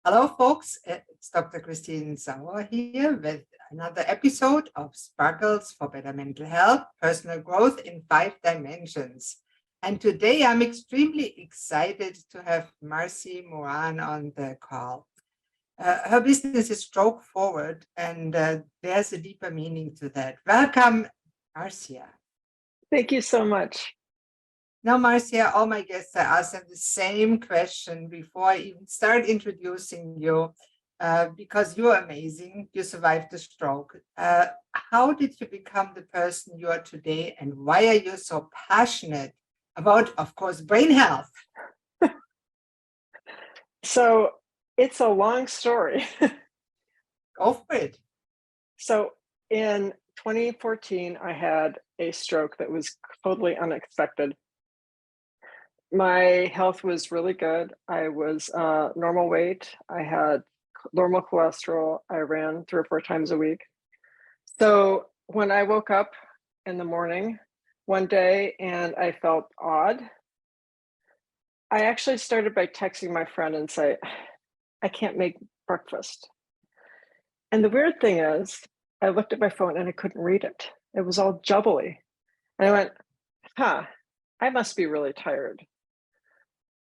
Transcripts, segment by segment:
Hello, folks. It's Dr. Christine Sauer here with another episode of Sparkles for Better Mental Health, Personal Growth in 5 Dimensions. And today I'm extremely excited to have Marcia Moran on the call. Her business is Stroke Forward, and there's a deeper meaning to that. Welcome, Marcia. Thank you so much. Now, Marcia, all my guests, I ask them the same question before I even start introducing you, because you're amazing. You survived the stroke. How did you become the person you are today, and why are you so passionate about, of course, brain health? So it's a long story. Go for it. So in 2014, I had a stroke that was totally unexpected. My health was really good. I was normal weight. I had normal cholesterol. I ran 3 or 4 times a week. So when I woke up in the morning one day and I felt odd, I actually started by texting my friend and say, I can't make breakfast. And the weird thing is, I looked at my phone and I couldn't read it. It was all jubbly. And I went, I must be really tired.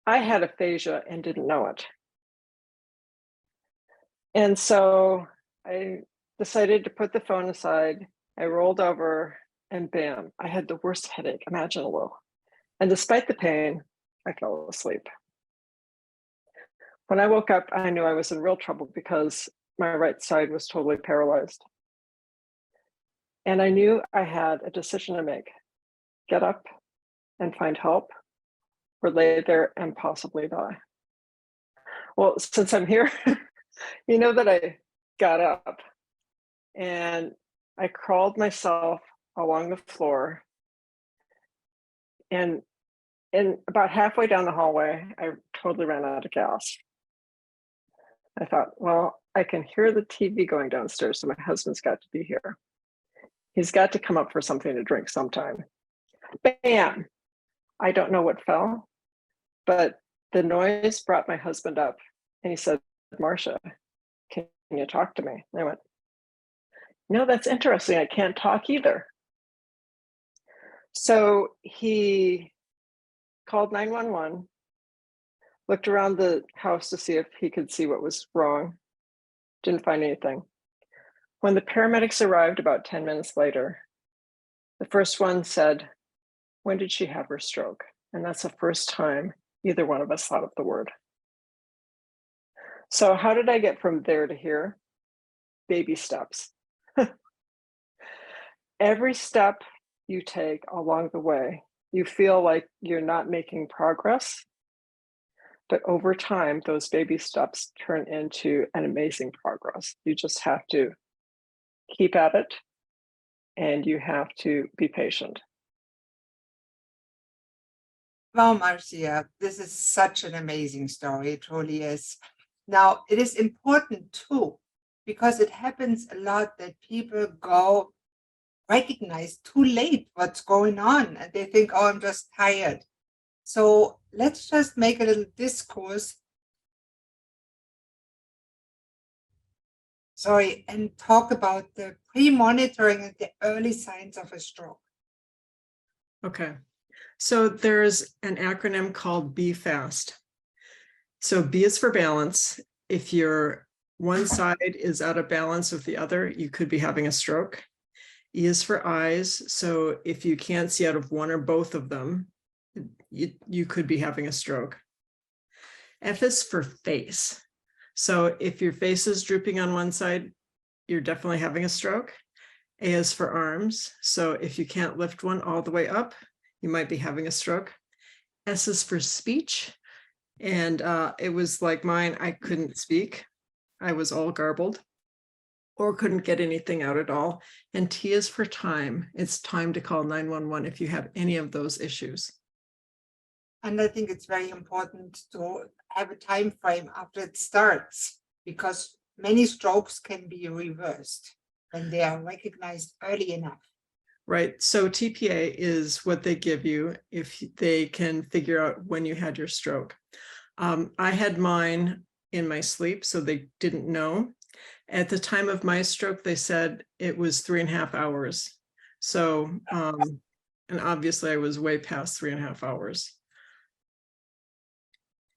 I had aphasia and didn't know it. And so I decided to put the phone aside. I rolled over and bam, I had the worst headache imaginable. And despite the pain, I fell asleep. When I woke up, I knew I was in real trouble because my right side was totally paralyzed. And I knew I had a decision to make: get up and find help, or lay there and possibly die. Well, since I'm here, you know that I got up and I crawled myself along the floor. And about halfway down the hallway, I totally ran out of gas. I thought, well, I can hear the TV going downstairs, so my husband's got to be here. He's got to come up for something to drink sometime. Bam! I don't know what fell, but the noise brought my husband up and he said, Marcia, can you talk to me? And I went, no, that's interesting. I can't talk either. So he called 911, looked around the house to see if he could see what was wrong. Didn't find anything. When the paramedics arrived about 10 minutes later, the first one said, when did she have her stroke? And that's the first time either one of us thought of the word. So how did I get from there to here? Baby steps. Every step you take along the way, you feel like you're not making progress, but over time, those baby steps turn into an amazing progress. You just have to keep at it, and you have to be patient. Wow, Marcia, this is such an amazing story. It truly is. Now, it is important too, because it happens a lot that people go recognize too late what's going on, and they think, oh, I'm just tired. So let's just make a little discourse. And talk about the pre-monitoring and the early signs of a stroke. Okay, so there's an acronym called B FAST. So B is for balance. If your one side is out of balance with the other, you could be having a stroke. E is for eyes. So if you can't see out of one or both of them, you could be having a stroke. F is for face. So if your face is drooping on one side, you're definitely having a stroke. A is for arms. So if you can't lift one all the way up, you might be having a stroke. S is for speech. And it was like mine, I couldn't speak. I was all garbled or couldn't get anything out at all. And T is for time. It's time to call 911 if you have any of those issues. And I think it's very important to have a time frame after it starts, because many strokes can be reversed when they are recognized early enough. Right. So TPA is what they give you if they can figure out when you had your stroke. I had mine in my sleep, so they didn't know. At the time of my stroke, they said it was 3.5 hours. So, and obviously I was way past 3.5 hours.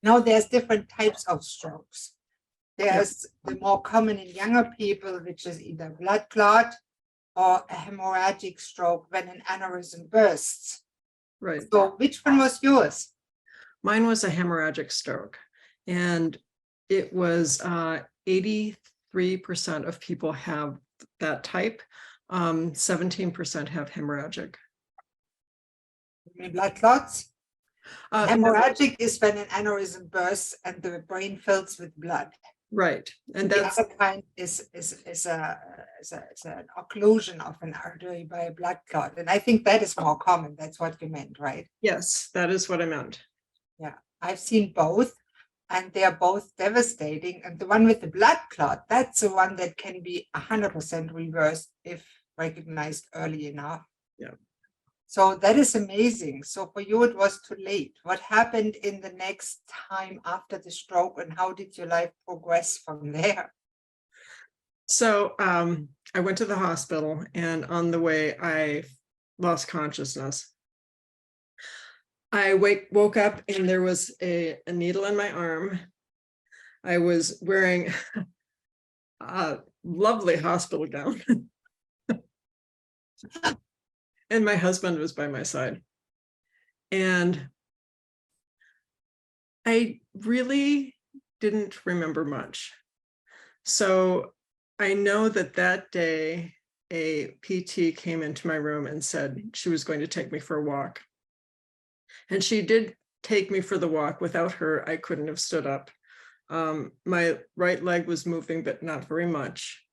Now there's different types of strokes. There's the more common in younger people, which is either blood clot or a hemorrhagic stroke when an aneurysm bursts. Right. So which one was yours? Mine was a hemorrhagic stroke, and it was 83% of people have that type. 17% have hemorrhagic. You mean blood clots? No, Hemorrhagic is when an aneurysm bursts and the brain fills with blood. right, and The that's other kind is an occlusion of an artery by a blood clot. And I think that is more common. That's what you meant, right? yes, that is what I meant. Yeah, I've seen both, and they are both devastating. And the one with the blood clot, that's the one that can be 100% reversed if recognized early enough. Yeah. So that is amazing. So for you, it was too late. What happened in the next time after the stroke, and how did your life progress from there? So I went to the hospital, and on the way, I lost consciousness. I woke up and there was a needle in my arm. I was wearing a lovely hospital gown. And my husband was by my side. And I really didn't remember much. So I know that that day, a PT came into my room and said she was going to take me for a walk. And she did take me for the walk. Without her, I couldn't have stood up. My right leg was moving, but not very much.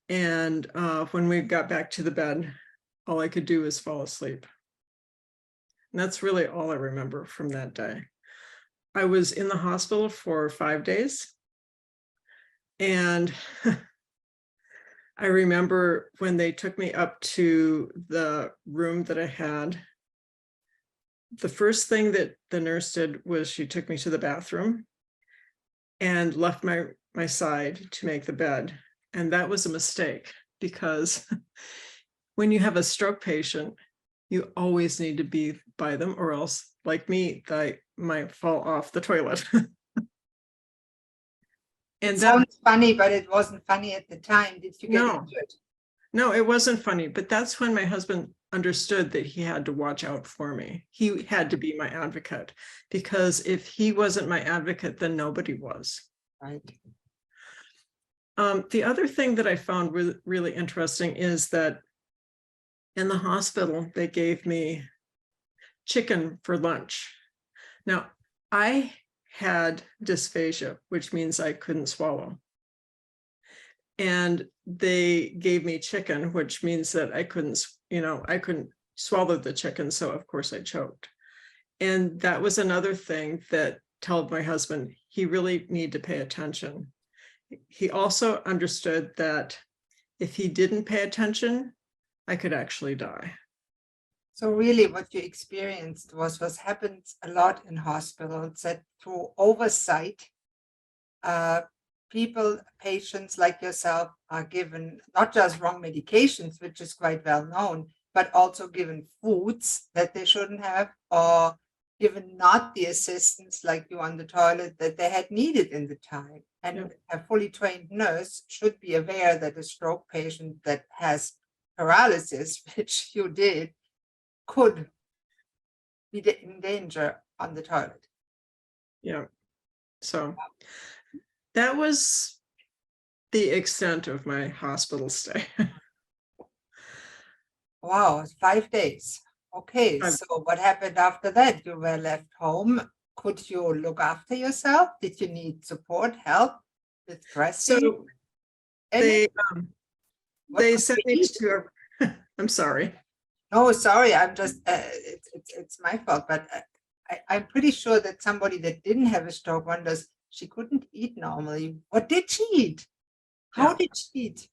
And when we got back to the bed, all I could do was fall asleep. And that's really all I remember from that day. I was in the hospital for 5 days. And I remember when they took me up to the room that I had, the first thing that the nurse did was she took me to the bathroom and left my side to make the bed. And that was a mistake, because when you have a stroke patient, you always need to be by them, or else, like me, I might fall off the toilet. And It that sounds funny, but it wasn't funny at the time. Did you get No. injured? No, it wasn't funny, but that's when my husband understood that he had to watch out for me. He had to be my advocate, because if he wasn't my advocate, then nobody was. Right. The other thing that I found really interesting is that in the hospital, they gave me chicken for lunch. Now, I had dysphagia, which means I couldn't swallow. And they gave me chicken, which means that I couldn't swallow the chicken. So of course I choked. And that was another thing that told my husband he really needed to pay attention. He also understood that if he didn't pay attention, I could actually die. So really what you experienced was what happens a lot in hospitals, that through oversight, patients like yourself are given not just wrong medications, which is quite well known, but also given foods that they shouldn't have, or given not the assistance like you on the toilet that they had needed in the time. And a fully trained nurse should be aware that a stroke patient that has paralysis, which you did, could be in danger on the toilet. Yeah. So that was the extent of my hospital stay. Wow, 5 days. Okay, so what happened after that? You were left home. Could you look after yourself? Did you need support, help with dressing? So they sent me to I'm sorry. Oh, sorry, I'm just, it's my fault, but I'm pretty sure that somebody that didn't have a stroke wonders, she couldn't eat normally. What did she eat? How did she eat?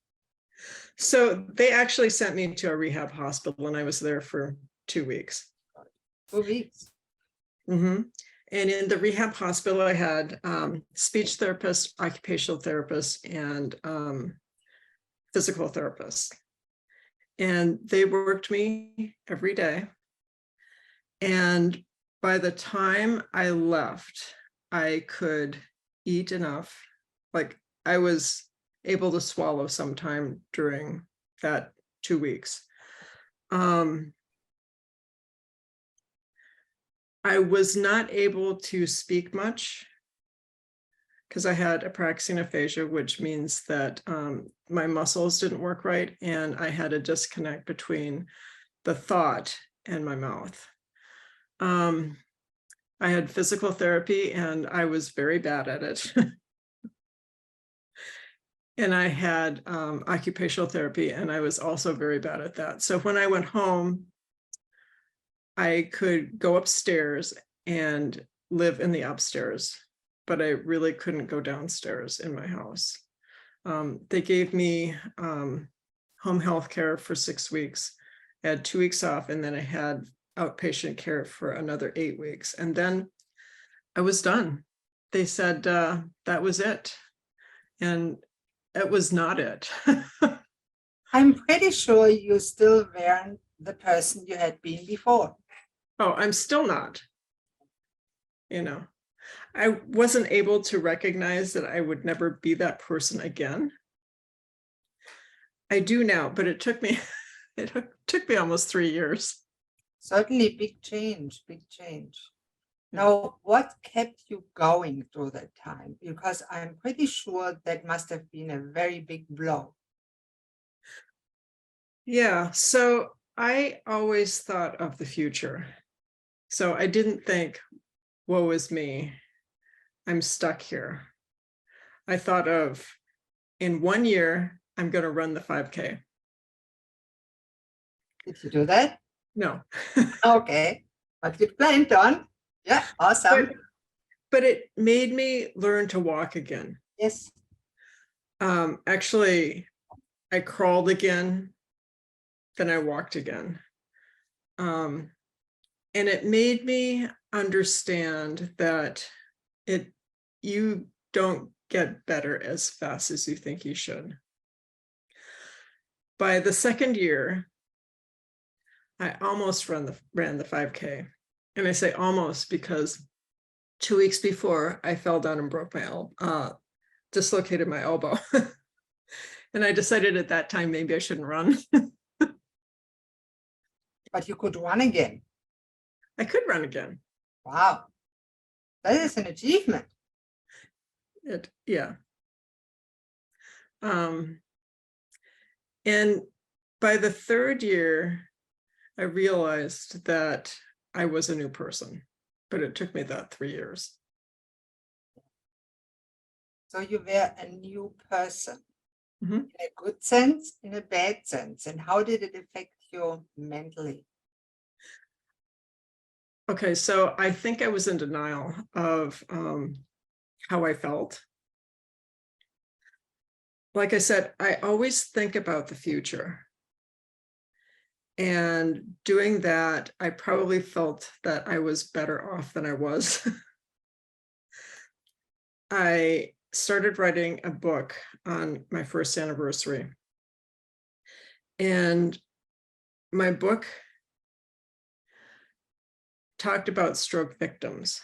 So they actually sent me to a rehab hospital, and I was there for 2 weeks. 2 weeks. Mm-hmm. And in the rehab hospital, I had speech therapist, occupational therapist, and physical therapist. And they worked me every day. And by the time I left, I could eat enough. Like I was able to swallow sometime during that 2 weeks. I was not able to speak much because I had apraxia aphasia, which means that my muscles didn't work right, and I had a disconnect between the thought and my mouth. I had physical therapy, and I was very bad at it. And I had occupational therapy, and I was also very bad at that. So when I went home, I could go upstairs and live in the upstairs, but I really couldn't go downstairs in my house. They gave me home health care for 6 weeks. I had 2 weeks off, and then I had outpatient care for another 8 weeks. And then I was done. They said that was it. And it was not it. I'm pretty sure you still weren't the person you had been before. Oh, I'm still not. You know, I wasn't able to recognize that I would never be that person again. I do now, but it took me almost 3 years. Certainly big change, big change. Now, what kept you going through that time? Because I'm pretty sure that must have been a very big blow. Yeah, so I always thought of the future. So I didn't think, woe is me, I'm stuck here. I thought of, in 1 year, I'm going to run the 5K. Did you do that? No. Okay, but you planned on. Yeah, awesome. But it made me learn to walk again. Yes. Actually, I crawled again, then I walked again. And it made me understand that you don't get better as fast as you think you should. By the second year, I almost ran the 5K. And I say almost because 2 weeks before, I fell down and broke my elbow, dislocated my elbow. And I decided at that time, maybe I shouldn't run. But you could run again. I could run again. Wow. That is an achievement. Yeah. And by the third year, I realized that I was a new person, but it took me that 3 years. So you were a new person. Mhm. In a good sense, in a bad sense. And how did it affect you mentally? Okay, so I think I was in denial of how I felt. Like I said, I always think about the future. And doing that, I probably felt that I was better off than I was. I started writing a book on my first anniversary. And my book talked about stroke victims.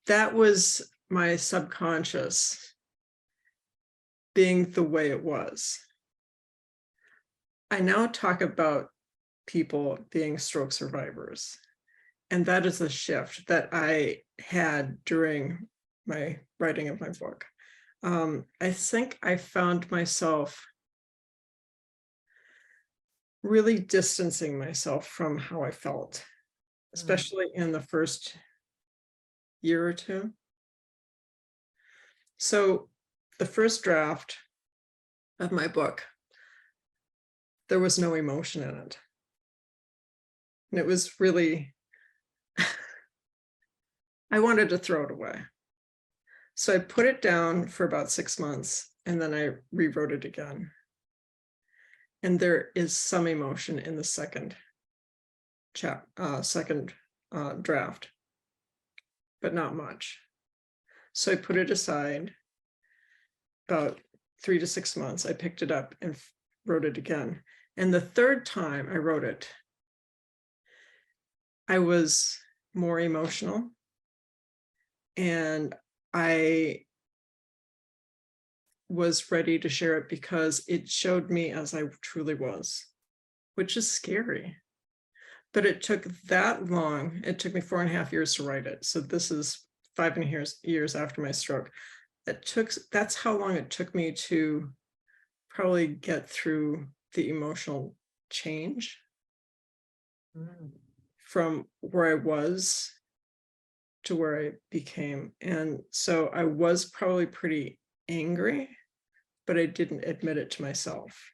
That was my subconscious being the way it was. I now talk about people being stroke survivors. And that is a shift that I had during my writing of my book. I think I found myself really distancing myself from how I felt, especially in the first year or two. So the first draft of my book, there was no emotion in it. And it was really, I wanted to throw it away. So I put it down for about 6 months, and then I rewrote it again. And there is some emotion in the second draft, but not much. So I put it aside. About 3 to 6 months, I picked it up and wrote it again. And the third time I wrote it, I was more emotional, and I was ready to share it because it showed me as I truly was, which is scary. But it took that long. It took me 4.5 years to write it. So this is 5.5 years after my stroke. That's how long it took me to probably get through the emotional change from where I was to where I became. And so I was probably pretty angry, but I didn't admit it to myself.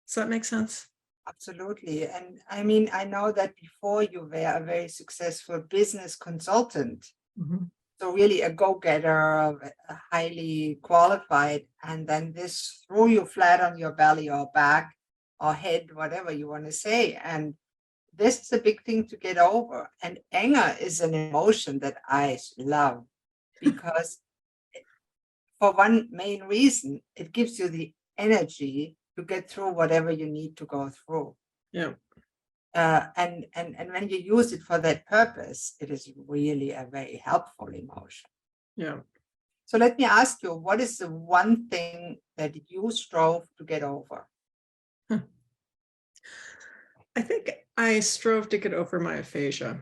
Does that make sense? Absolutely. And I mean, I know that before you were a very successful business consultant. Mm-hmm. So really a go-getter, highly qualified, and then this threw you flat on your belly or back or head, whatever you want to say. And this is a big thing to get over. And anger is an emotion that I love because for one main reason, it gives you the energy to get through whatever you need to go through. Yeah. And when you use it for that purpose, it is really a very helpful emotion. Yeah. So let me ask you, what is the one thing that you strove to get over? I think I strove to get over my aphasia.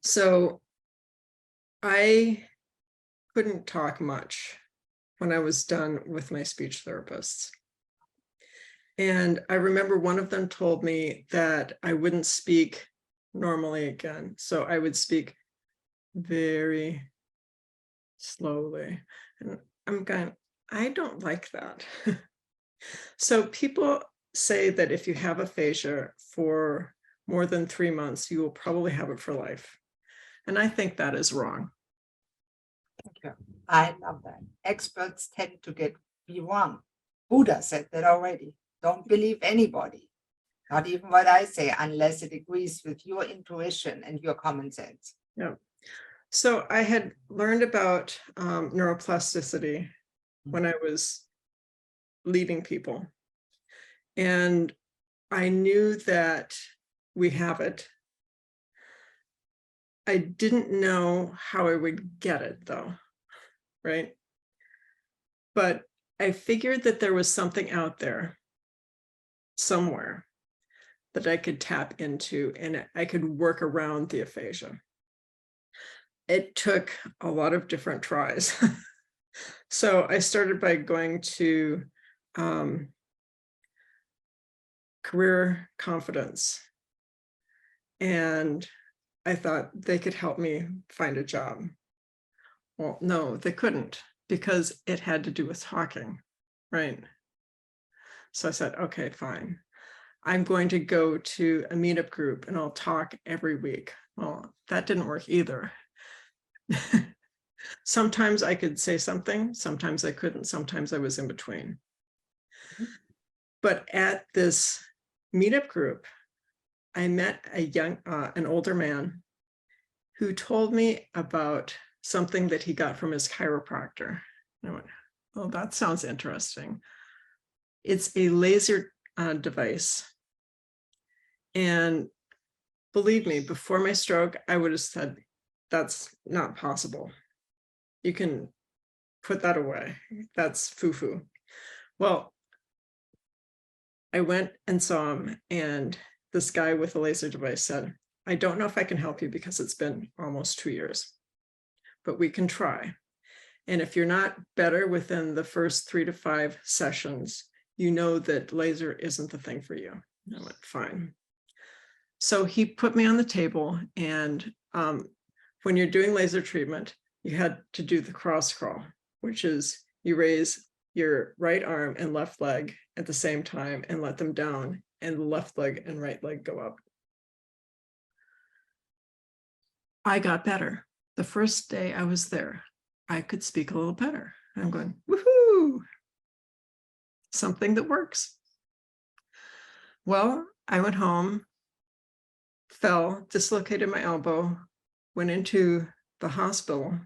So I couldn't talk much when I was done with my speech therapists. And I remember one of them told me that I wouldn't speak normally again. So I would speak very slowly. And I'm going, I don't like that. So people say that if you have aphasia for more than 3 months, you will probably have it for life. And I think that is wrong. Thank you. I love that. Experts tend to be wrong. Buddha said that already. Don't believe anybody, not even what I say, unless it agrees with your intuition and your common sense. Yeah. So I had learned about neuroplasticity when I was leading people. And I knew that we have it. I didn't know how I would get it though, right? But I figured that there was something out there somewhere that I could tap into and I could work around the aphasia. It took a lot of different tries. So I started by going to career confidence, and I thought they could help me find a job. Well, no, they couldn't, because it had to do with talking, right? So I said, okay, fine. I'm going to go to a meetup group and I'll talk every week. Well, that didn't work either. Sometimes I could say something, sometimes I couldn't, sometimes I was in between. But at this meetup group, I met an older man who told me about something that he got from his chiropractor. And I went, oh, that sounds interesting. It's a laser device. And believe me, before my stroke, I would have said, that's not possible. You can put that away. That's foo-foo. Well, I went and saw him, and this guy with a laser device said, I don't know if I can help you because it's been almost 2 years, but we can try. And if you're not better within the first 3 to 5 sessions, you know that laser isn't the thing for you. And I went, fine. So he put me on the table, and when you're doing laser treatment, you had to do the cross crawl, which is you raise your right arm and left leg at the same time and let them down, and the left leg and right leg go up. I got better. The first day I was there, I could speak a little better. I'm going, woohoo, something that works. Well, I went home fell, dislocated my elbow, went into the hospital.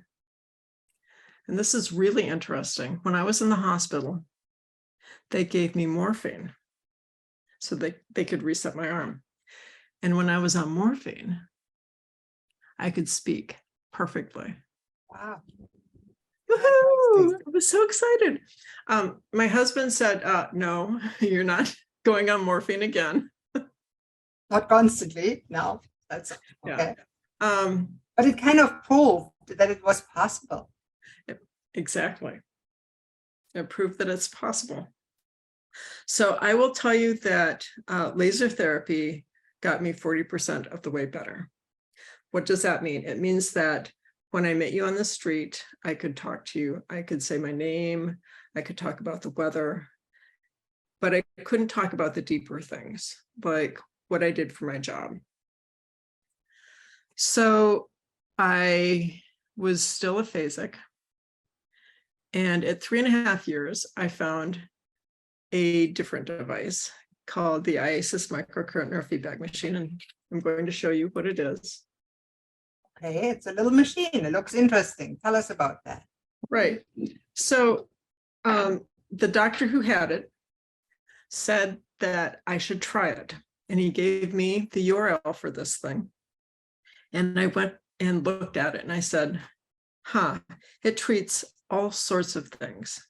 And this is really interesting. When I was in the hospital, they gave me morphine so they could reset my arm. And when I was on morphine, I could speak perfectly. Wow. Woohoo! I was so excited. My husband said, no, you're not going on morphine again. Not constantly, no, that's okay. Yeah. But it kind of proved that it was possible. Exactly. It proved that it's possible. So I will tell you that laser therapy got me 40% of the way better. What does that mean? It means that when I met you on the street, I could talk to you. I could say my name. I could talk about the weather. But I couldn't talk about the deeper things, like what I did for my job. So I was still aphasic. And at 3.5 years, I found a different device called the IASIS Micro Current Feedback machine. And I'm going to show you what it is. Okay, it's a little machine. It looks interesting. Tell us about that. Right. So the doctor who had it said that I should try it. And he gave me the URL for this thing. And I went and looked at it and I said, it treats all sorts of things.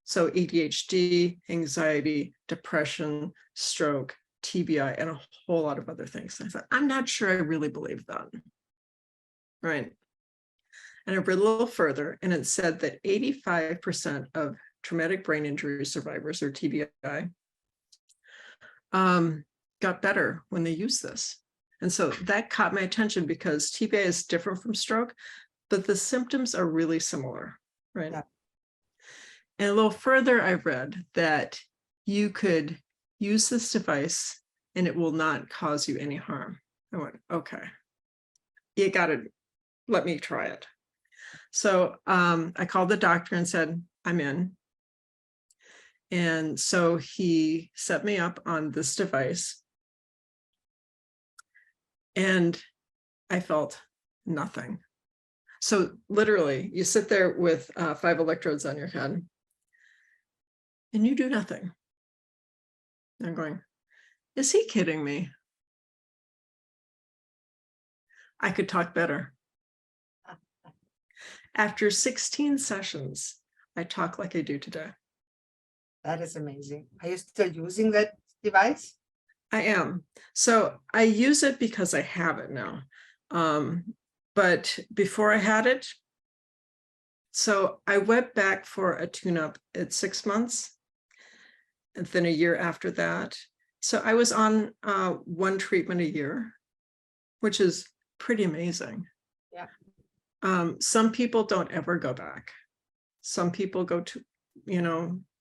So ADHD, anxiety, depression, stroke, TBI, and a whole lot of other things. I thought, I'm not sure I really believe that. Right. And I read a little further and it said that 85% of traumatic brain injury survivors, or TBI, got better when they used this. And so that caught my attention because TBI is different from stroke, but the symptoms are really similar, right? Yeah. And a little further, I read that you could use this device and it will not cause you any harm. I went, okay, you got to let me try it. So I called the doctor and said, I'm in. And so he set me up on this device. And I felt nothing. So literally, you sit there with 5 electrodes on your head and you do nothing. I'm going, is he kidding me? I could talk better. After 16 sessions, I talk like I do today. That is amazing. Are you still using that device? I am. So I use it because I have it now. But before I had it, so I went back for a tune-up at 6 months, and then a year after that. So I was on 1 treatment a year, which is pretty amazing. Yeah. Some people don't ever go back. Some people go to,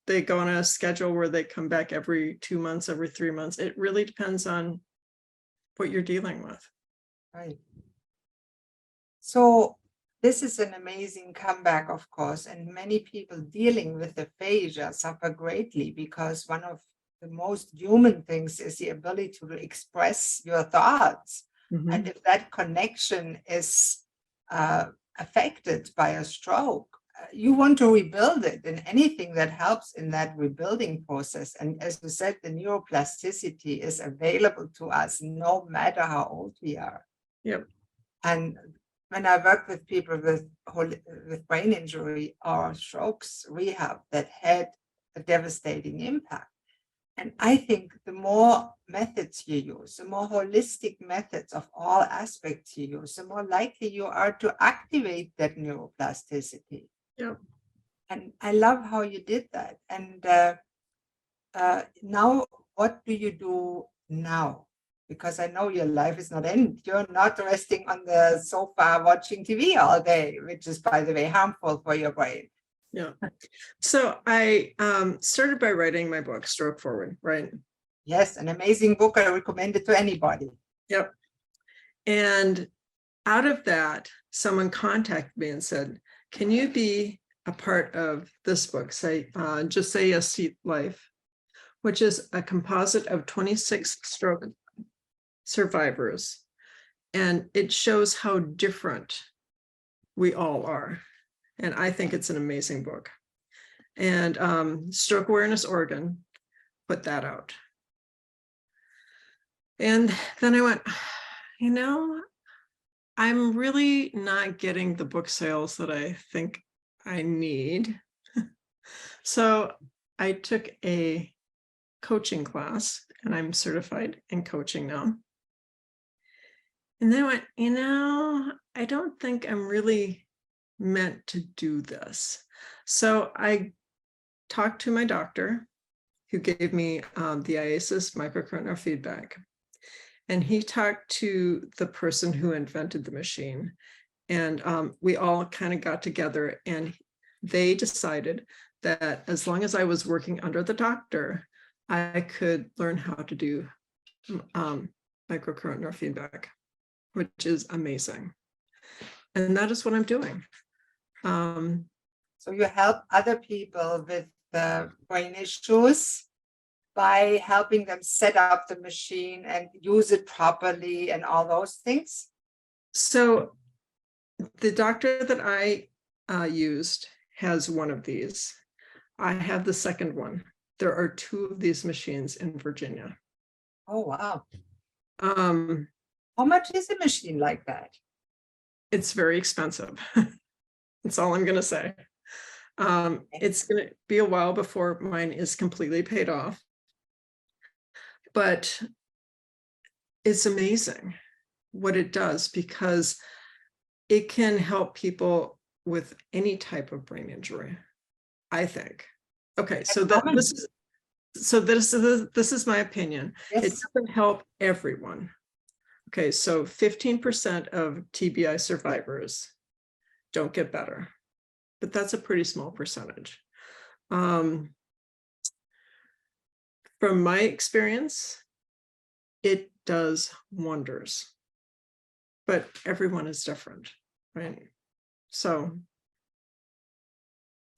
they go on a schedule where they come back every 2 months, every 3 months. It really depends on what you're dealing with. Right. So this is an amazing comeback, of course, and many people dealing with aphasia suffer greatly because one of the most human things is the ability to express your thoughts. Mm-hmm. And if that connection is affected by a stroke, you want to rebuild it, and anything that helps in that rebuilding process. And as you said, the neuroplasticity is available to us no matter how old we are. Yep. And when I work with people with brain injury or strokes rehab that had a devastating impact. And I think the more methods you use, the more holistic methods of all aspects you use, the more likely you are to activate that neuroplasticity. Yeah. And I love how you did that. And now, what do you do now? Because I know your life is not ended. You're not resting on the sofa watching TV all day, which is, by the way, harmful for your brain. Yeah. So I started by writing my book, Stroke Forward, right? Yes, an amazing book. I recommend it to anybody. Yep. And out of that, someone contacted me and said, can you be a part of this book? Say, Just Say Yes to Life, which is a composite of 26 stroke survivors, and it shows how different we all are. And I think it's an amazing book. And Stroke Awareness Oregon put that out. And then I went, you know, I'm really not getting the book sales that I think I need. So I took a coaching class, and I'm certified in coaching now. And then I went, you know, I don't think I'm really meant to do this. So I talked to my doctor, who gave me the IASIS Micro Current Feedback. And he talked to the person who invented the machine. And we all kind of got together, and they decided that as long as I was working under the doctor, I could learn how to do microcurrent neurofeedback, which is amazing. And that is what I'm doing. So you help other people with the brain issues by helping them set up the machine and use it properly and all those things? So the doctor that I used has one of these. I have the second one. There are 2 of these machines in Virginia. Oh, wow. How much is a machine like that? It's very expensive. That's all I'm going to say. It's going to be a while before mine is completely paid off. But it's amazing what it does, because it can help people with any type of brain injury, I think. Okay, so this is my opinion. Yes. It doesn't help everyone. Okay, so 15% of TBI survivors don't get better, but that's a pretty small percentage. From my experience, it does wonders, but everyone is different, right? So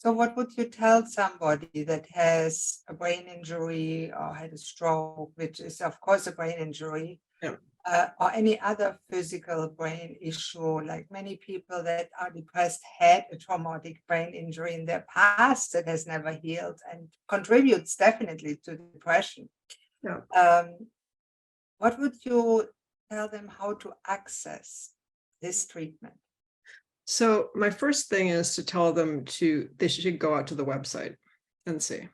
what would you tell somebody that has a brain injury or had a stroke, which is of course a brain injury, yeah. Or any other physical brain issue, like many people that are depressed had a traumatic brain injury in their past that has never healed and contributes definitely to depression. Yeah. What would you tell them how to access this treatment? So my first thing is to tell them they should go out to the website and see,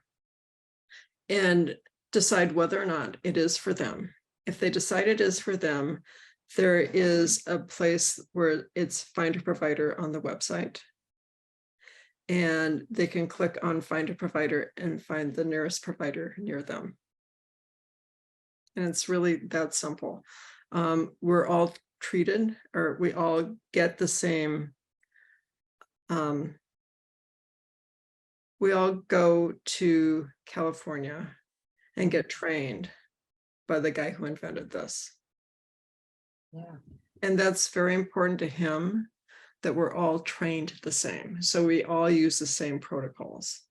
and decide whether or not it is for them. If they decide it is for them, there is a place where it's find a provider on the website, and they can click on find a provider and find the nearest provider near them. And it's really that simple. We're all treated, or we all get the same. We all go to California and get trained by the guy who invented this. Yeah. And that's very important to him, that we're all trained the same. So we all use the same protocols.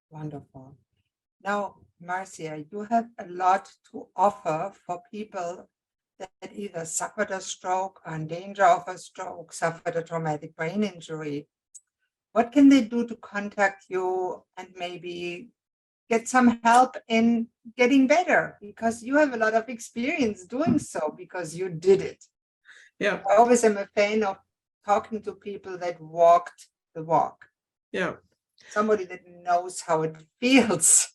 Wonderful. Now, Marcia, you have a lot to offer for people that either suffered a stroke, are in danger of a stroke, suffered a traumatic brain injury. What can they do to contact you and maybe get some help in getting better? Because you have a lot of experience doing so, because you did it. Yeah. I always am a fan of talking to people that walked the walk. Yeah. Somebody that knows how it feels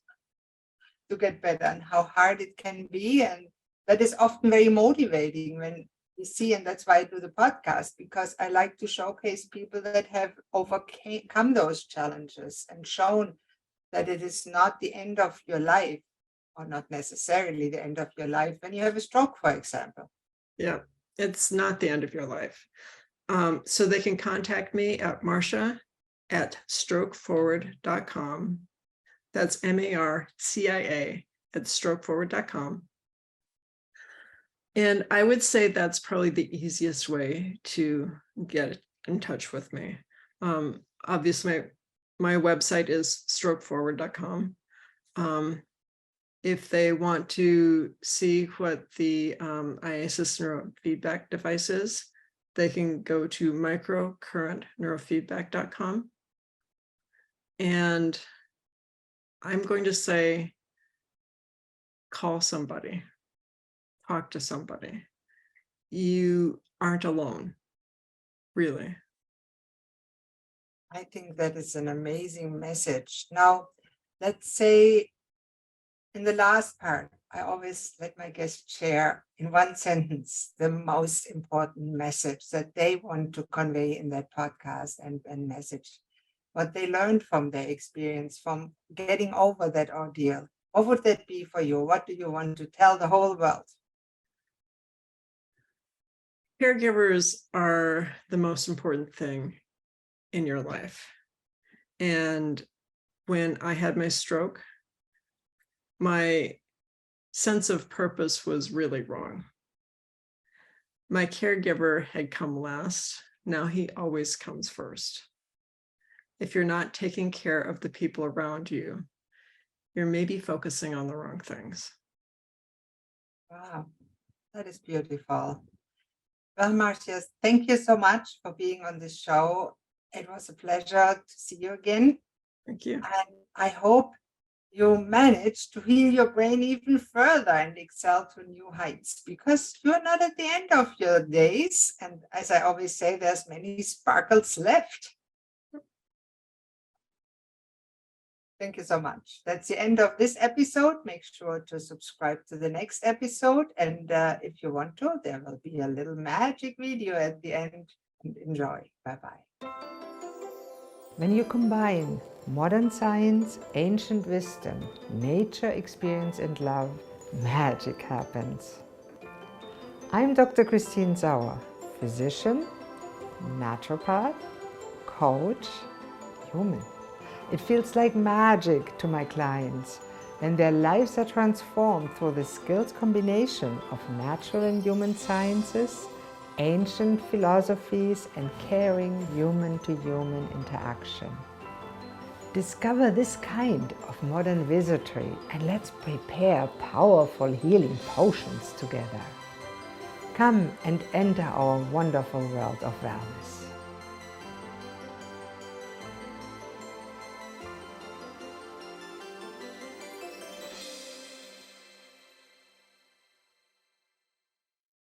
to get better and how hard it can be. And that is often very motivating when you see, and that's why I do the podcast, because I like to showcase people that have overcome those challenges and shown that it is not the end of your life, or not necessarily the end of your life when you have a stroke, for example. Yeah, it's not the end of your life. So they can contact me at Marcia at strokeforward.com. That's MARCIA at strokeforward.com. And I would say that's probably the easiest way to get in touch with me. Obviously, my website is strokeforward.com. If they want to see what the IASIS neurofeedback device is, they can go to microcurrentneurofeedback.com. And I'm going to say, call somebody, talk to somebody. You aren't alone, really. I think that is an amazing message. Now, let's say in the last part, I always let my guests share in one sentence the most important message that they want to convey in that podcast and message, what they learned from their experience, from getting over that ordeal. What would that be for you? What do you want to tell the whole world? Caregivers are the most important thing in your life. And when I had my stroke, my sense of purpose was really wrong. My caregiver had come last. Now he always comes first. If you're not taking care of the people around you, you're maybe focusing on the wrong things. Wow, that is beautiful. Well, Marcia, thank you so much for being on this show. It was a pleasure to see you again. Thank you. And I hope you manage to heal your brain even further and excel to new heights, because you're not at the end of your days. And as I always say, there's many sparkles left. Thank you so much. That's the end of this episode. Make sure to subscribe to the next episode. And if you want to, there will be a little magic video at the end. And enjoy. Bye-bye. When you combine modern science, ancient wisdom, nature experience, and love, magic happens. I'm Dr. Christine Sauer, physician, naturopath, coach, human. It feels like magic to my clients when their lives are transformed through the skills combination of natural and human sciences, ancient philosophies, and caring human-to-human interaction. Discover this kind of modern wizardry and let's prepare powerful healing potions together. Come and enter our wonderful world of wellness.